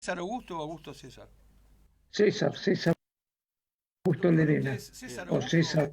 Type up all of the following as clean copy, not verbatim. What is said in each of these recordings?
¿César Augusto o Augusto César? César Augusto Doctor, ¿usted Lerena, es César o Augusto? César.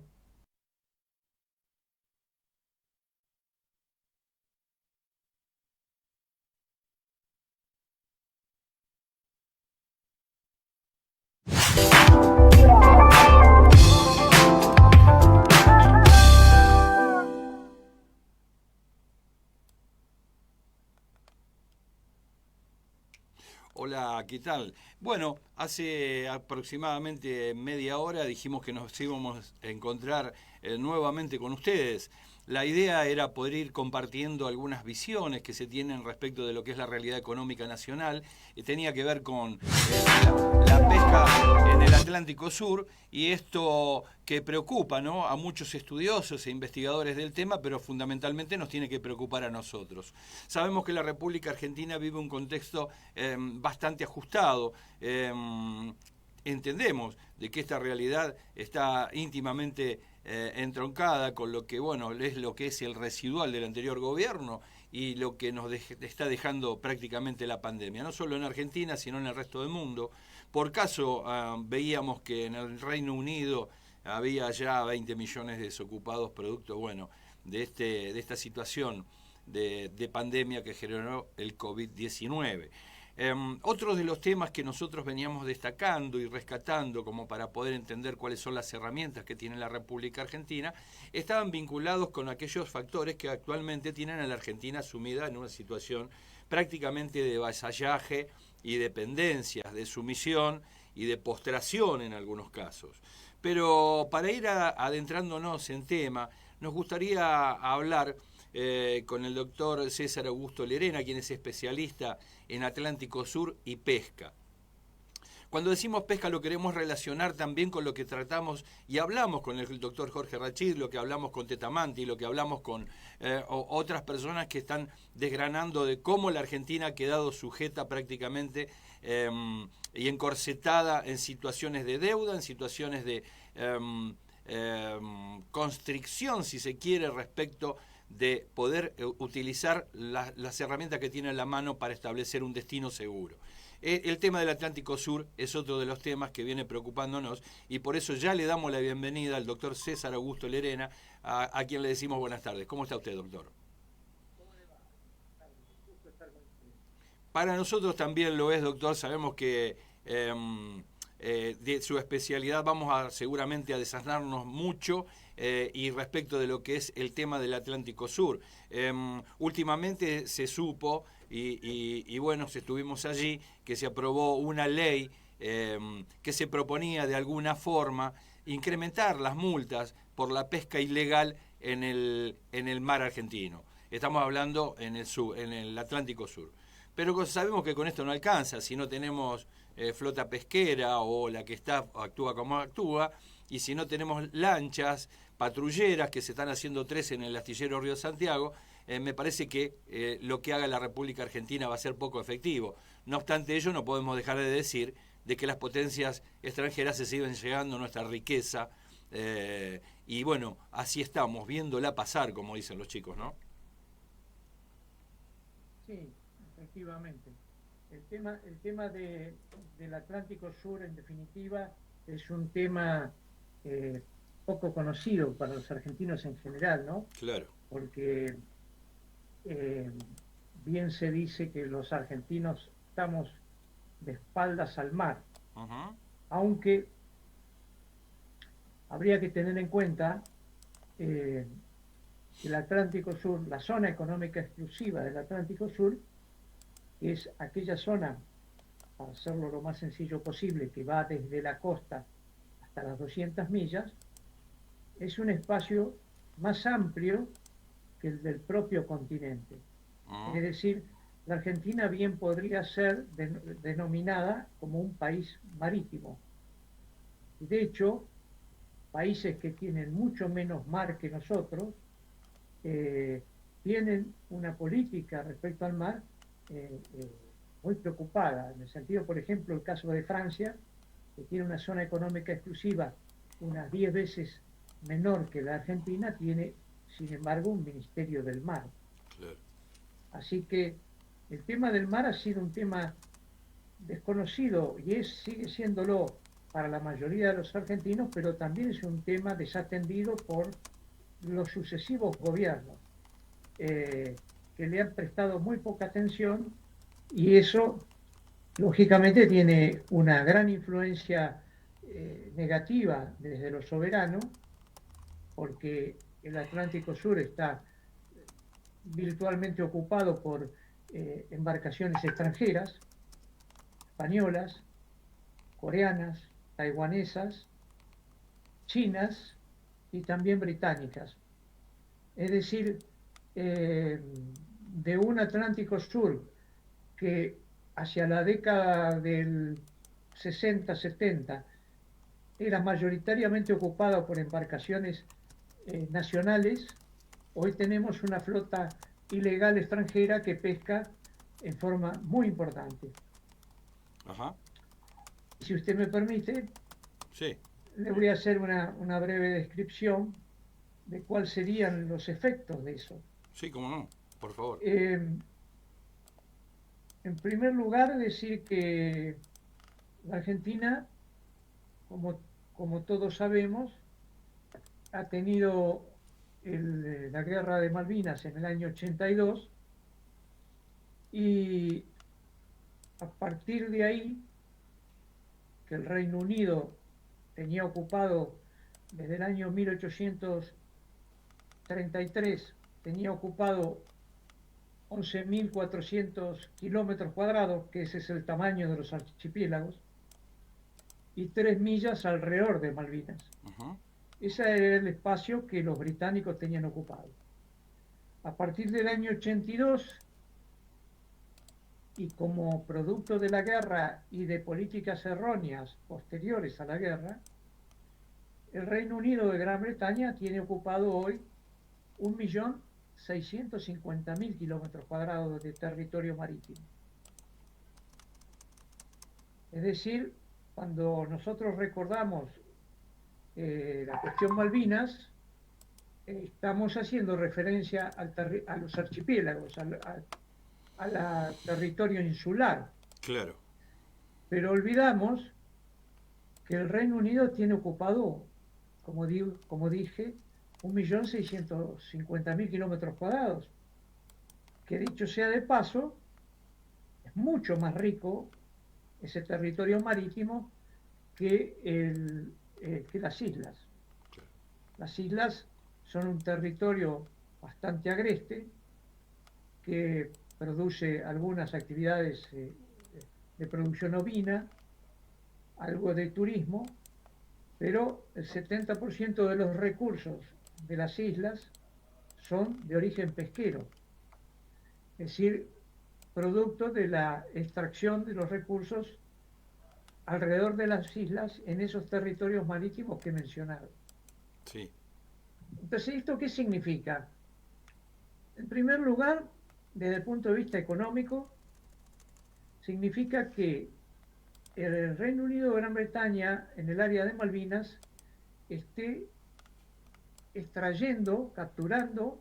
Hola, ¿qué tal? Bueno, hace aproximadamente media hora dijimos que nos íbamos a encontrar nuevamente con ustedes. La idea era poder ir compartiendo algunas visiones que se tienen respecto de lo que es la realidad económica nacional. Tenía que ver con la pesca en el Atlántico Sur y esto que preocupa, ¿no?, a muchos estudiosos e investigadores del tema, pero fundamentalmente nos tiene que preocupar a nosotros. Sabemos que la República Argentina vive un contexto bastante ajustado. Entendemos de que esta realidad está íntimamente entroncada con lo que, bueno, es lo que es el residual del anterior gobierno y lo que nos está dejando prácticamente la pandemia, no solo en Argentina, sino en el resto del mundo. Por caso, veíamos que en el Reino Unido había ya 20 millones de desocupados producto, bueno, de esta situación de pandemia que generó el COVID-19. Otro de los temas que nosotros veníamos destacando y rescatando como para poder entender cuáles son las herramientas que tiene la República Argentina estaban vinculados con aquellos factores que actualmente tienen a la Argentina sumida en una situación prácticamente de vasallaje y dependencias, de sumisión y de postración en algunos casos. Pero para ir adentrándonos en tema, nos gustaría hablar con el doctor César Augusto Lerena, quien es especialista en Atlántico Sur y pesca. Cuando decimos pesca lo queremos relacionar también con lo que tratamos y hablamos con el doctor Jorge Rachid, lo que hablamos con Tetamanti, lo que hablamos con otras personas que están desgranando de cómo la Argentina ha quedado sujeta prácticamente eh, y encorsetada en situaciones de deuda, en situaciones de constricción, si se quiere, respecto de poder utilizar las herramientas que tiene en la mano para establecer un destino seguro. El tema del Atlántico Sur es otro de los temas que viene preocupándonos y por eso ya le damos la bienvenida al doctor César Augusto Lerena, a quien le decimos buenas tardes. ¿Cómo está usted, doctor? Para nosotros también lo es, doctor. Sabemos que de su especialidad vamos a seguramente a desasnarnos mucho y respecto de lo que es el tema del Atlántico Sur. Últimamente se supo, y bueno, estuvimos allí, que se aprobó una ley que se proponía de alguna forma incrementar las multas por la pesca ilegal en el mar argentino. Estamos hablando en el Atlántico Sur. Pero sabemos que con esto no alcanza, si no tenemos flota pesquera o la que está actúa como actúa, y si no tenemos lanchas patrulleras, que se están haciendo 3 en el astillero Río Santiago, me parece que lo que haga la República Argentina va a ser poco efectivo. No obstante ello, no podemos dejar de decir de que las potencias extranjeras se siguen llegando a nuestra riqueza, y bueno, así estamos, viéndola pasar, como dicen los chicos, ¿no? Sí, efectivamente. Del Atlántico Sur, en definitiva, es un tema eh, poco conocido para los argentinos en general, ¿no? Claro. Porque eh, bien se dice que los argentinos estamos de espaldas al mar, Uh-huh. aunque habría que tener en cuenta eh, que el Atlántico Sur, la zona económica exclusiva del Atlántico Sur, es aquella zona, para hacerlo lo más sencillo posible, que va desde la costa hasta las 200 millas, es un espacio más amplio que el del propio continente. Uh-huh. Es decir, la Argentina bien podría ser denominada como un país marítimo. De hecho, países que tienen mucho menos mar que nosotros eh, tienen una política respecto al mar muy preocupada, en el sentido, por ejemplo, el caso de Francia, que tiene una zona económica exclusiva unas 10 veces menor que la Argentina, tiene, sin embargo, un Ministerio del Mar. Claro. Así que el tema del mar ha sido un tema desconocido y sigue siéndolo para la mayoría de los argentinos, pero también es un tema desatendido por los sucesivos gobiernos, que le han prestado muy poca atención y eso, lógicamente, tiene una gran influencia negativa desde lo soberano, porque el Atlántico Sur está virtualmente ocupado por embarcaciones extranjeras, españolas, coreanas, taiwanesas, chinas y también británicas. Es decir, de un Atlántico Sur que hacia la década del 60-70 era mayoritariamente ocupado por embarcaciones nacionales, hoy tenemos una flota ilegal extranjera que pesca en forma muy importante. Ajá. Si usted me permite, Sí. le voy a hacer una breve descripción de cuáles serían los efectos de eso. Sí, cómo no, por favor. En primer lugar, decir que la Argentina, como, como todos sabemos, ha tenido la guerra de Malvinas en el año 82 y a partir de ahí, que el Reino Unido tenía ocupado desde el año 1833, tenía ocupado 11.400 kilómetros cuadrados, que ese es el tamaño de los archipiélagos, y 3 millas alrededor de Malvinas. Ajá. Ese era el espacio que los británicos tenían ocupado. A partir del año 82, y como producto de la guerra y de políticas erróneas posteriores a la guerra, el Reino Unido de Gran Bretaña tiene ocupado hoy 1.650.000 kilómetros cuadrados de territorio marítimo. Es decir, cuando nosotros recordamos la cuestión Malvinas, estamos haciendo referencia a los archipiélagos, al territorio insular. Claro. Pero olvidamos que el Reino Unido tiene ocupado, como dije, 1.650.000 kilómetros cuadrados, que dicho sea de paso, es mucho más rico ese territorio marítimo que las islas. Claro. Las islas son un territorio bastante agreste que produce algunas actividades de producción ovina, algo de turismo, pero el 70% de los recursos de las islas son de origen pesquero, es decir, producto de la extracción de los recursos alrededor de las islas en esos territorios marítimos que he mencionado. Sí. Entonces, ¿esto qué significa? En primer lugar, desde el punto de vista económico, significa que el Reino Unido de Gran Bretaña, en el área de Malvinas, esté extrayendo, capturando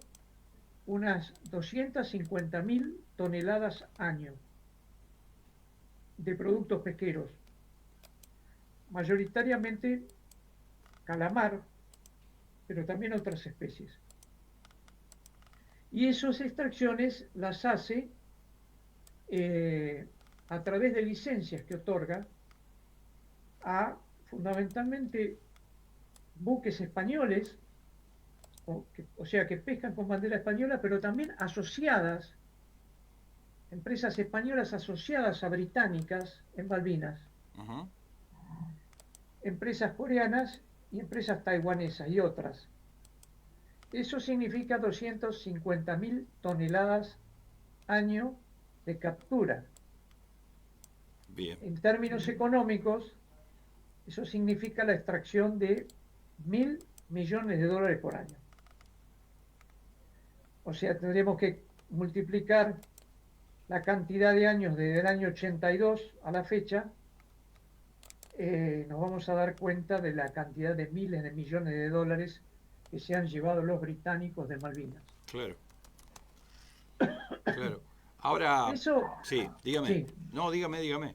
unas 250.000 toneladas año de productos pesqueros, mayoritariamente calamar, pero también otras especies. Y esas extracciones las hace a través de licencias que otorga a fundamentalmente buques españoles, o sea, que pescan con bandera española, pero también asociadas, empresas españolas asociadas a británicas en Malvinas, Ajá. empresas coreanas y empresas taiwanesas y otras. Eso significa 250.000 toneladas año de captura. Bien. En términos económicos, eso significa la extracción de 1.000 millones de dólares por año. O sea, tendremos que multiplicar la cantidad de años desde el año 82 a la fecha, nos vamos a dar cuenta de la cantidad de miles de millones de dólares que se han llevado los británicos de Malvinas. Claro. Claro. Ahora, Eso, sí, dígame. sí, No, dígame.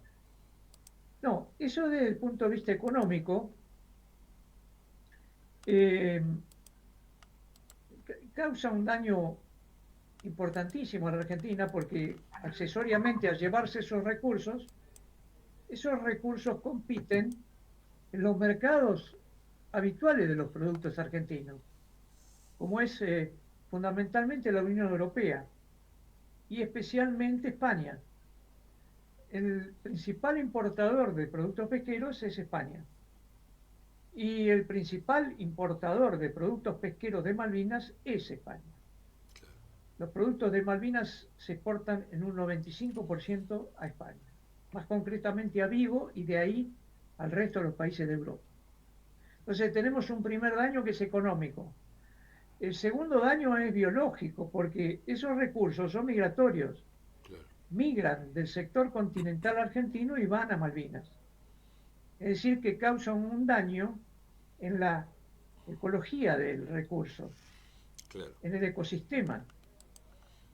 No, eso desde el punto de vista económico eh, causa un daño importantísimo a la Argentina porque accesoriamente a llevarse esos recursos compiten en los mercados habituales de los productos argentinos, como es fundamentalmente la Unión Europea y especialmente España. El principal importador de productos pesqueros es España. Y el principal importador de productos pesqueros de Malvinas es España. Los productos de Malvinas se exportan en un 95% a España, más concretamente a Vigo y de ahí al resto de los países de Europa. Entonces tenemos un primer daño que es económico. El segundo daño es biológico, porque esos recursos son migratorios. Claro. Migran del sector continental argentino y van a Malvinas. Es decir, que causan un daño en la ecología del recurso, Claro. en el ecosistema.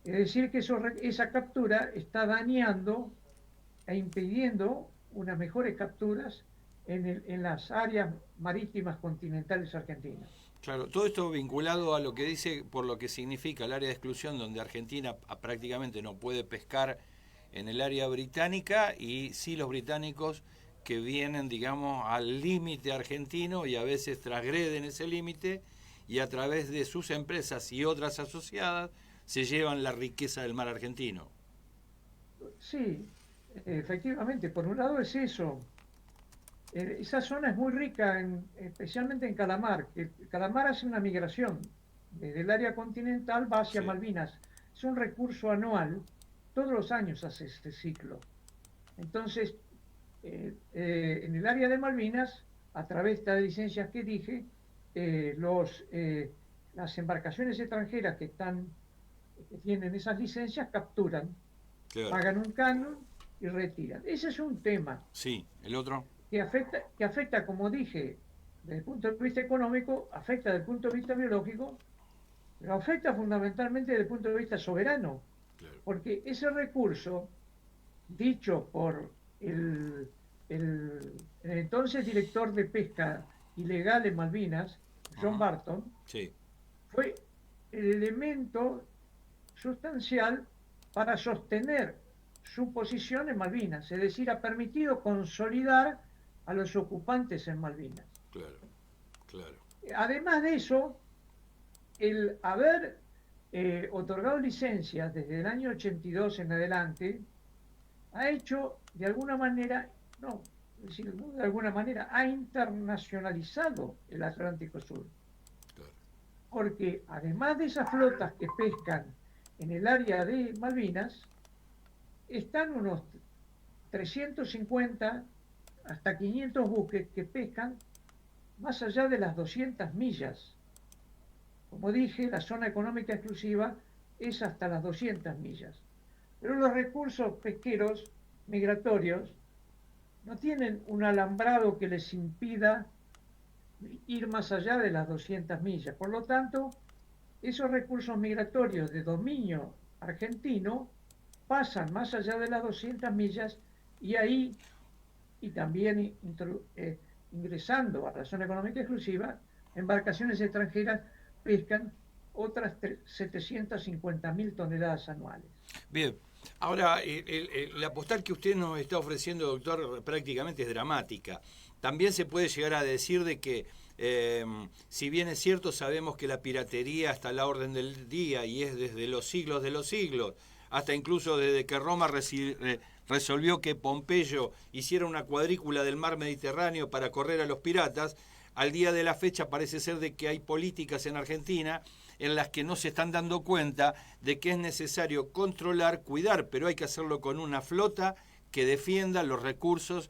Es decir, que esa captura está dañando e impidiendo unas mejores capturas en las áreas marítimas continentales argentinas. Claro, todo esto vinculado a lo que dice, por lo que significa el área de exclusión, donde Argentina prácticamente no puede pescar en el área británica, y sí los británicos que vienen, digamos, al límite argentino y a veces transgreden ese límite y a través de sus empresas y otras asociadas se llevan la riqueza del mar argentino. Sí, efectivamente, por un lado es eso. Esa zona es muy rica, especialmente en calamar. El calamar hace una migración desde el área continental va hacia Sí, Malvinas. Es un recurso anual, todos los años hace este ciclo. Entonces, en el área de Malvinas, a través de estas licencias que dije, las embarcaciones extranjeras que tienen esas licencias capturan, claro. pagan un canon y retiran. Ese es un tema Sí, el otro. que afecta, como dije, desde el punto de vista económico, afecta desde el punto de vista biológico, pero afecta fundamentalmente desde el punto de vista soberano, Claro. porque ese recurso, dicho por el entonces director de pesca ilegal en Malvinas, John Ajá. Barton, Sí, fue el elemento sustancial para sostener su posición en Malvinas, es decir, ha permitido consolidar a los ocupantes en Malvinas. claro, claro. Además de eso, el haber otorgado licencias desde el año 82 en adelante ha hecho de alguna manera, no, es decir, de alguna manera, ha internacionalizado el Atlántico Sur. Claro. Porque además de esas flotas que pescan en el área de Malvinas, están unos 350 hasta 500 buques que pescan más allá de las 200 millas. Como dije, la zona económica exclusiva es hasta las 200 millas. Pero los recursos pesqueros migratorios no tienen un alambrado que les impida ir más allá de las 200 millas. Por lo tanto, esos recursos migratorios de dominio argentino pasan más allá de las 200 millas y ahí, y también ingresando a la zona económica exclusiva, embarcaciones extranjeras pescan otras 750.000 toneladas anuales. Bien, ahora la postal que usted nos está ofreciendo, doctor, prácticamente es dramática. También se puede llegar a decir de que, si bien es cierto, sabemos que la piratería está a la orden del día y es desde los siglos, hasta incluso desde que Roma resolvió que Pompeyo hiciera una cuadrícula del mar Mediterráneo para correr a los piratas, al día de la fecha parece ser de que hay políticas en Argentina en las que no se están dando cuenta de que es necesario controlar, cuidar, pero hay que hacerlo con una flota que defienda los recursos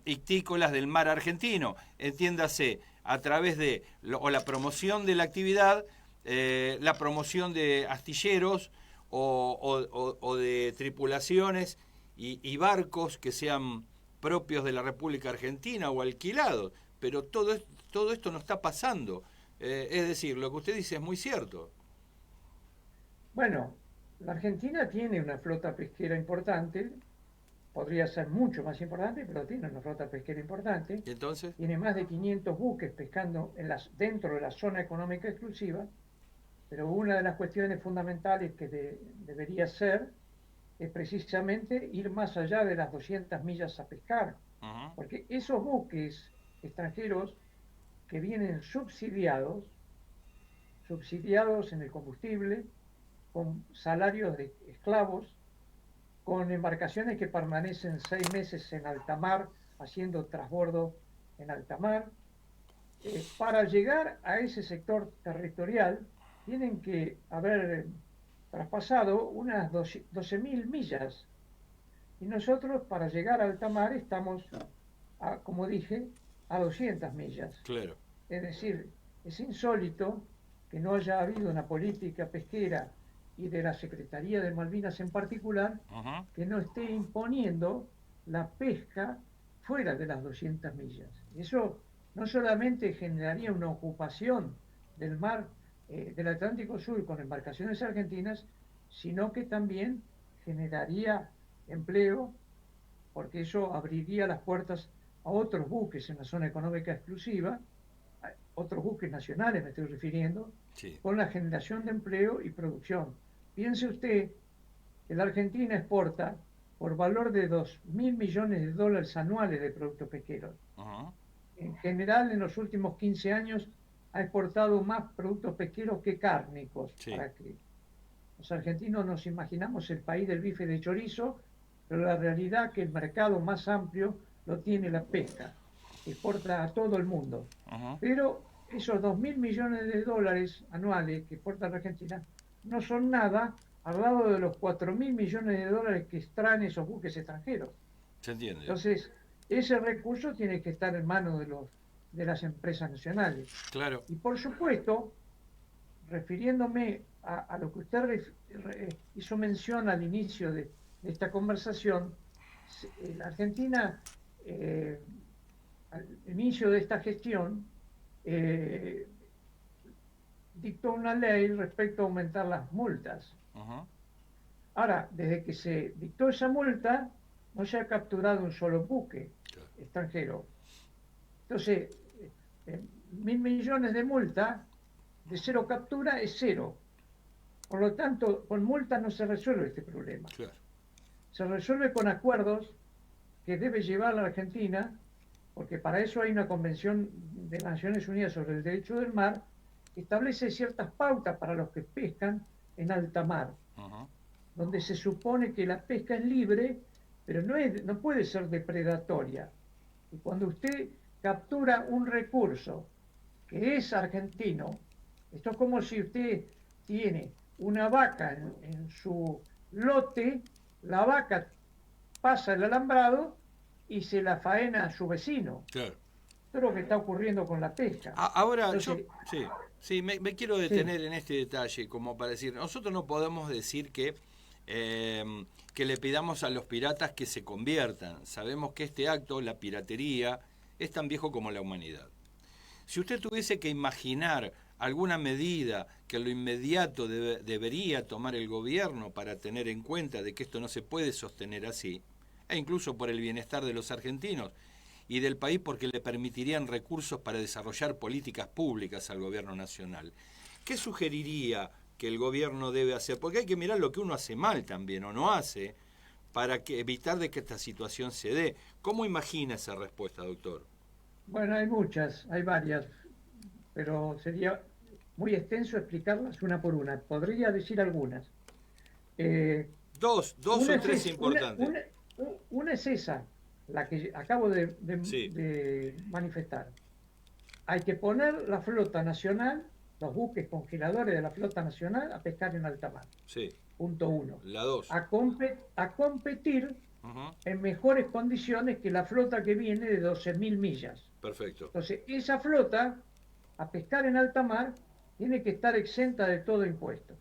ictícolas del mar argentino. Entiéndase, a través de la promoción de la actividad, la promoción de astilleros o de tripulaciones y barcos que sean propios de la República Argentina o alquilados. Pero todo esto no está pasando. Es decir, lo que usted dice es muy cierto. Bueno, la Argentina tiene una flota pesquera importante, podría ser mucho más importante, pero tiene una flota pesquera importante. ¿Y entonces? Tiene más de 500 buques pescando dentro de la zona económica exclusiva, pero una de las cuestiones fundamentales que debería ser es precisamente ir más allá de las 200 millas a pescar, Ujú. porque esos buques extranjeros que vienen subsidiados en el combustible, con salarios de esclavos, con embarcaciones que permanecen 6 meses en alta mar, haciendo transbordo en alta mar. Para llegar a ese sector territorial, tienen que haber traspasado unas 12.000 millas. Y nosotros, para llegar a alta mar, estamos, como dije, a 200 millas. Claro. Es decir, es insólito que no haya habido una política pesquera y de la Secretaría de Malvinas en particular Ujú. que no esté imponiendo la pesca fuera de las 200 millas. Eso no solamente generaría una ocupación del mar del Atlántico Sur con embarcaciones argentinas, sino que también generaría empleo, porque eso abriría las puertas a otros buques en la zona económica exclusiva, a otros buques nacionales me estoy refiriendo, Sí. con la generación de empleo y producción. Piense usted que la Argentina exporta por valor de 2.000 millones de dólares anuales de productos pesqueros. Ujú. En general, en los últimos 15 años ha exportado más productos pesqueros que cárnicos, Sí. para que los argentinos nos imaginamos el país del bife de chorizo, pero la realidad es que el mercado más amplio lo tiene la pesca, que exporta a todo el mundo. Ujú. Pero esos 2.000 millones de dólares anuales que exporta la Argentina no son nada al lado de los 4.000 millones de dólares que extraen esos buques extranjeros. Se entiende. Entonces, ese recurso tiene que estar en manos de las empresas nacionales. Claro. Y por supuesto, refiriéndome a lo que usted hizo mención al inicio de esta conversación, la Argentina, al inicio de esta gestión, eh, dictó una ley respecto a aumentar las multas. Ujú. Ahora, desde que se dictó esa multa, no se ha capturado un solo buque Claro. extranjero. Entonces, 1.000 millones de multa, de cero captura es cero. Por lo tanto, con multas no se resuelve este problema. Claro. Se resuelve con acuerdos que debe llevar la Argentina, porque para eso hay una convención de Naciones Unidas sobre el Derecho del Mar, que establece ciertas pautas para los que pescan en alta mar, Ujú. donde se supone que la pesca es libre, pero no puede ser depredatoria. Y cuando usted captura un recurso que es argentino, esto es como si usted tiene una vaca en su lote, la vaca pasa el alambrado y se la faena a su vecino. Claro. Esto es lo que está ocurriendo con la pesca. Ahora, yo, Entonces, sí, sí, me quiero sí, detener en este detalle, como para decir, nosotros no podemos decir que le pidamos a los piratas que se conviertan. Sabemos que este acto, la piratería, es tan viejo como la humanidad. Si usted tuviese que imaginar alguna medida que en lo inmediato debería tomar el gobierno para tener en cuenta de que esto no se puede sostener así, e incluso por el bienestar de los argentinos y del país porque le permitirían recursos para desarrollar políticas públicas al gobierno nacional, ¿qué sugeriría que el gobierno debe hacer? Porque hay que mirar lo que uno hace mal también o no hace para evitar de que esta situación se dé. ¿Cómo imagina esa respuesta, doctor? bueno, hay muchas, hay varias, pero sería muy extenso explicarlas una por una. Podría decir algunas. Eh, Dos una, o es tres importantes. una es esa, la que acabo Sí, de manifestar. Hay que poner la flota nacional, los buques congeladores de la flota nacional, a pescar en alta mar. sí. Punto uno. La dos. A competir Ujú. en mejores condiciones que la flota que viene de 12.000 millas. Perfecto. Entonces, esa flota, a pescar en alta mar, tiene que estar exenta de todo impuesto.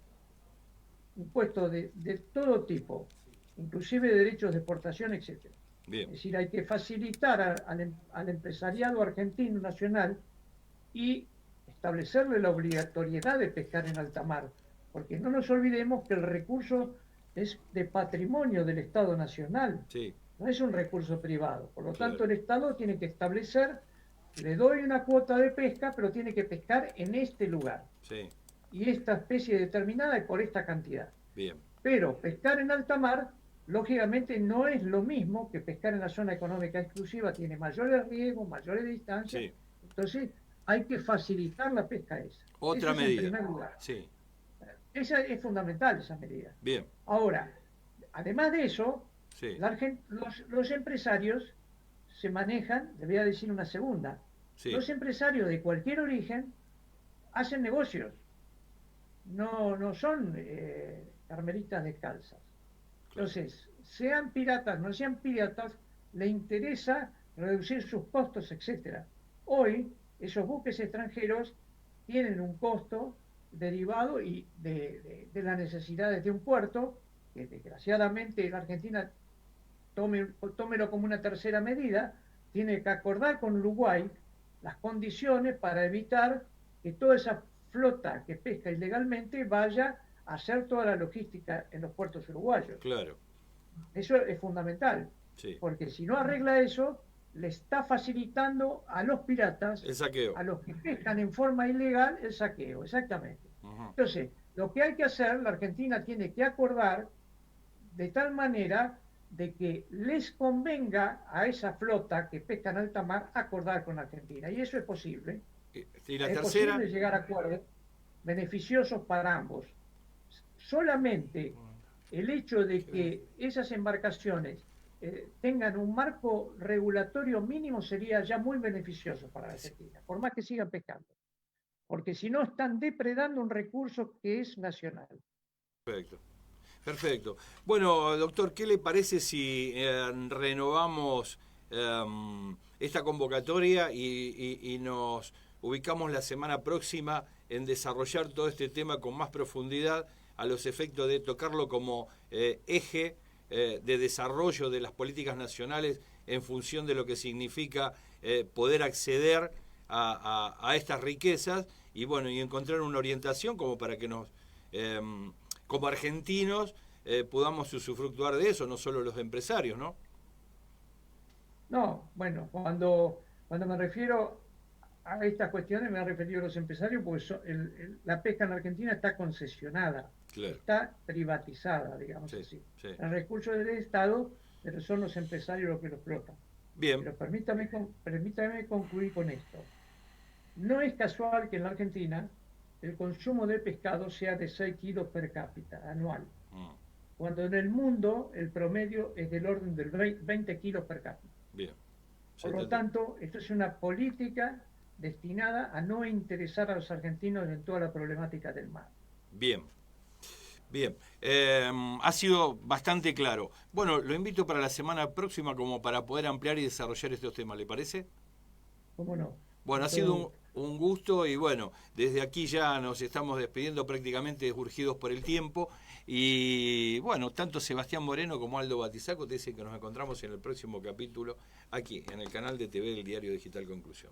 Impuestos de todo tipo, inclusive derechos de exportación, etcétera. Es Bien. decir, hay que facilitar al empresariado argentino nacional y establecerle la obligatoriedad de pescar en alta mar, porque no nos olvidemos que el recurso es de patrimonio del Estado Nacional. Sí. no es un recurso privado. Por lo tanto, Claro. el Estado tiene que establecer, le doy una cuota de pesca, pero tiene que pescar en este lugar. Sí, Y esta especie determinada es por esta cantidad. bien. Pero pescar en alta mar, lógicamente, no es lo mismo que pescar en la zona económica exclusiva, tiene mayores riesgos, mayores distancias. Sí. Entonces, hay que facilitar la pesca esa. Eso Otra es en medida. primer lugar. Sí, Esa es fundamental, esa medida. bien. Ahora, además de eso, Sí, los empresarios se manejan, le voy a decir una segunda, sí, los empresarios de cualquier origen hacen negocios, no son carmelitas descalzas. claro. Entonces, sean piratas, no sean piratas, le interesa reducir sus costos, etcétera. Hoy, esos buques extranjeros tienen un costo derivado de las necesidades de un puerto, que desgraciadamente la Argentina, tómelo como una tercera medida, tiene que acordar con Uruguay las condiciones para evitar que toda esa flota que pesca ilegalmente vaya a hacer toda la logística en los puertos uruguayos. Claro, Eso es fundamental, sí. porque si no arregla eso, le está facilitando a los piratas, El saqueo. a los que pescan en forma ilegal, el saqueo, exactamente. Ujú. Entonces, lo que hay que hacer, la Argentina tiene que acordar de tal manera de que les convenga a esa flota que pesca en alta mar acordar con Argentina. Y eso es posible. Y la Es tercera, posible llegar a acuerdos beneficiosos para ambos. Solamente el hecho de que esas embarcaciones tengan un marco regulatorio mínimo sería ya muy beneficioso para la Argentina, por más que sigan pescando. Porque si no, están depredando un recurso que es nacional. perfecto. Perfecto. Bueno, doctor, ¿qué le parece si renovamos esta convocatoria y nos ubicamos la semana próxima en desarrollar todo este tema con más profundidad a los efectos de tocarlo como eje de desarrollo de las políticas nacionales en función de lo que significa poder acceder a estas riquezas y bueno, y encontrar una orientación como para que nos como argentinos podamos usufructuar de eso, no solo los empresarios, ¿no? No, bueno, cuando me refiero a estas cuestiones me he referido a los empresarios porque la pesca en Argentina está concesionada, Claro, está privatizada, digamos sí, así. sí. El recurso del Estado, pero son los empresarios los que lo explotan. Bien, Pero permítame concluir con esto. No es casual que en la Argentina el consumo de pescado sea de 6 kilos per cápita anual, cuando en el mundo el promedio es del orden del 20 kilos per cápita. bien. Por lo tanto, esto es una política destinada a no interesar a los argentinos en toda la problemática del mar. Bien, bien. Ha sido bastante claro. Bueno, lo invito para la semana próxima como para poder ampliar y desarrollar estos temas, ¿le parece? ¿Cómo no? Bueno, ha sido un gusto y bueno, desde aquí ya nos estamos despidiendo prácticamente urgidos por el tiempo y bueno, tanto Sebastián Moreno como Aldo Batizaco te dicen que nos encontramos en el próximo capítulo aquí en el canal de TV del Diario Digital Conclusión.